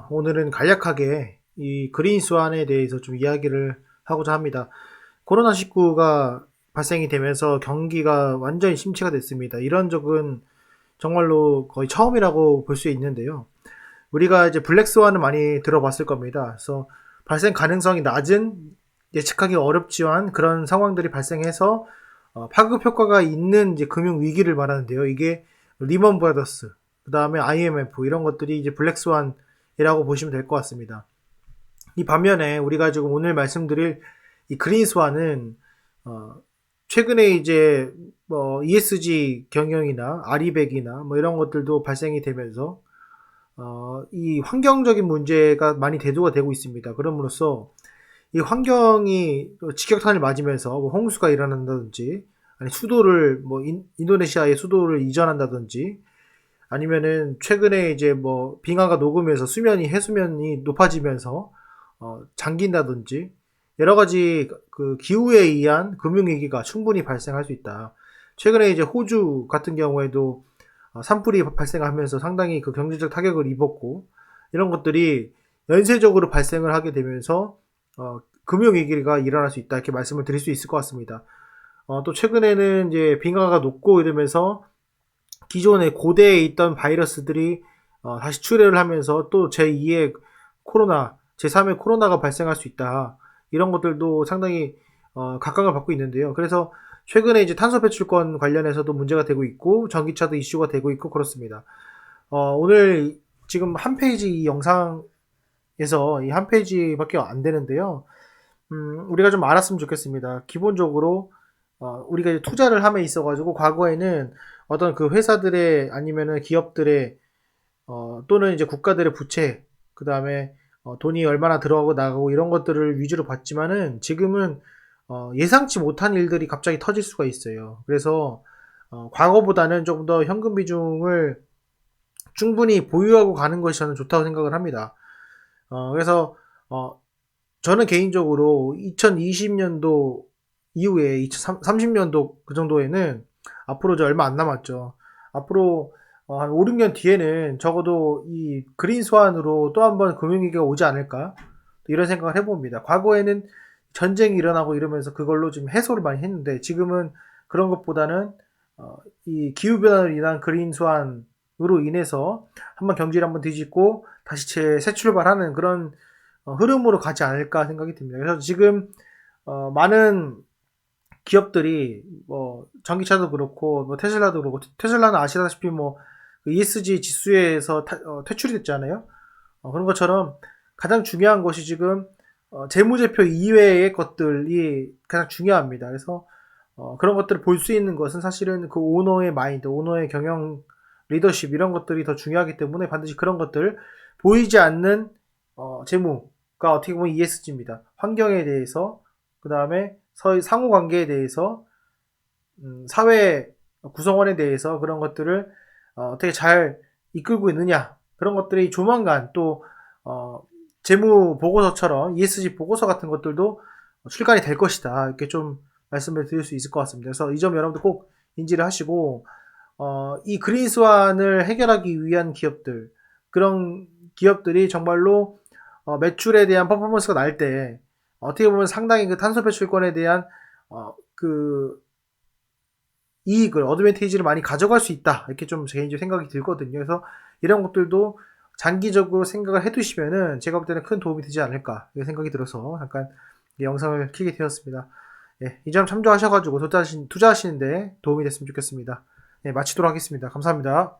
오늘은 간략하게 이 그린 스완에 대해서 좀 이야기를 하고자 합니다. 코로나19가 발생이 되면서 경기가 완전히 침체가 됐습니다. 이런 적은 정말로 거의 처음이라고 볼 수 있는데요. 우리가 이제 블랙 스완을 많이 들어봤을 겁니다. 그래서 발생 가능성이 낮은, 예측하기 어렵지만 그런 상황들이 발생해서 파급 효과가 있는 이제 금융 위기를 말하는데요. 이게 리먼 브라더스, 그 다음에 IMF 이런 것들이 이제 블랙 스완이라고 보시면 될 것 같습니다. 이 반면에 우리가 지금 오늘 말씀드릴 이 그린 스완은 최근에 이제 뭐 ESG 경영이나 아리백이나 뭐 이런 것들도 발생이 되면서 이 환경적인 문제가 많이 대두가 되고 있습니다. 그럼으로써 이 환경이 직격탄을 맞으면서 뭐 홍수가 일어난다든지, 아니 수도를 뭐 인도네시아의 수도를 이전한다든지, 아니면은 최근에 이제 뭐 빙하가 녹으면서 해수면이 높아지면서 잠긴다든지, 여러 가지 그 기후에 의한 금융위기가 충분히 발생할 수 있다. 최근에 이제 호주 같은 경우에도 산불이 발생하면서 상당히 그 경제적 타격을 입었고, 이런 것들이 연쇄적으로 발생을 하게 되면서 금융위기가 일어날 수 있다, 이렇게 말씀을 드릴 수 있을 것 같습니다. 또 최근에는 이제 빙하가 녹고 이러면서 기존에 고대에 있던 바이러스들이 다시 출현을 하면서 또 제2의 코로나, 제3의 코로나가 발생할 수 있다. 이런 것들도 상당히 각광을 받고 있는데요. 그래서 최근에 이제 탄소 배출권 관련해서도 문제가 되고 있고, 전기차도 이슈가 되고 있고 그렇습니다. 오늘 지금 한 페이지 이 영상에서 이 한 페이지밖에 안 되는데요. 우리가 좀 알았으면 좋겠습니다. 기본적으로 우리가 이제 투자를 함에 있어가지고 과거에는 어떤 그 회사들의 아니면은 기업들의 또는 이제 국가들의 부채, 그 다음에 돈이 얼마나 들어가고 나가고 이런 것들을 위주로 봤지만은 지금은 예상치 못한 일들이 갑자기 터질 수가 있어요. 그래서 과거보다는 조금 더 현금 비중을 충분히 보유하고 가는 것이 저는 좋다고 생각을 합니다. 그래서 저는 개인적으로 2020년도 이후에 2030년도 그 정도에는 앞으로 이제 얼마 안 남았죠. 앞으로 한 5, 6년 뒤에는 적어도 이 그린 스완으로 또 한 번 금융위기가 오지 않을까, 이런 생각을 해봅니다. 과거에는 전쟁이 일어나고 이러면서 그걸로 좀 해소를 많이 했는데, 지금은 그런 것보다는 이 기후변화로 인한 그린 스완으로 인해서 한번 경기를 한번 뒤집고 다시 새 출발하는 그런 흐름으로 가지 않을까 생각이 듭니다. 그래서 지금 많은 기업들이 뭐 전기차도 그렇고 뭐 테슬라도 그렇고, 테슬라는 아시다시피 뭐 ESG 지수에서 퇴출이 됐잖아요. 그런 것처럼 가장 중요한 것이 지금 재무제표 이외의 것들이 가장 중요합니다. 그래서 그런 것들을 볼 수 있는 것은 사실은 그 오너의 마인드, 오너의 경영 리더십 이런 것들이 더 중요하기 때문에 반드시 그런 것들, 보이지 않는 재무가 어떻게 보면 ESG입니다. 환경에 대해서, 그 다음에 상호관계에 대해서, 사회 구성원에 대해서 그런 것들을 어떻게 잘 이끌고 있느냐, 그런 것들이 조만간 또 재무 보고서처럼 ESG 보고서 같은 것들도 출간이 될 것이다, 이렇게 좀 말씀을 드릴 수 있을 것 같습니다. 그래서 이 점 여러분들 꼭 인지를 하시고, 이 그린스완을 해결하기 위한 기업들, 그런 기업들이 정말로 매출에 대한 퍼포먼스가 날 때 어떻게 보면 상당히 그 탄소 배출권에 대한 그 이익을, 어드밴티지를 많이 가져갈 수 있다, 이렇게 좀 개인적으로 생각이 들거든요. 그래서 이런 것들도 장기적으로 생각을 해두시면은 제가 볼 때는 큰 도움이 되지 않을까, 이런 생각이 들어서 잠깐 이 영상을 켜게 되었습니다. 이 점 참조하셔가지고 투자하시는데 도움이 됐으면 좋겠습니다. 마치도록 하겠습니다. 감사합니다.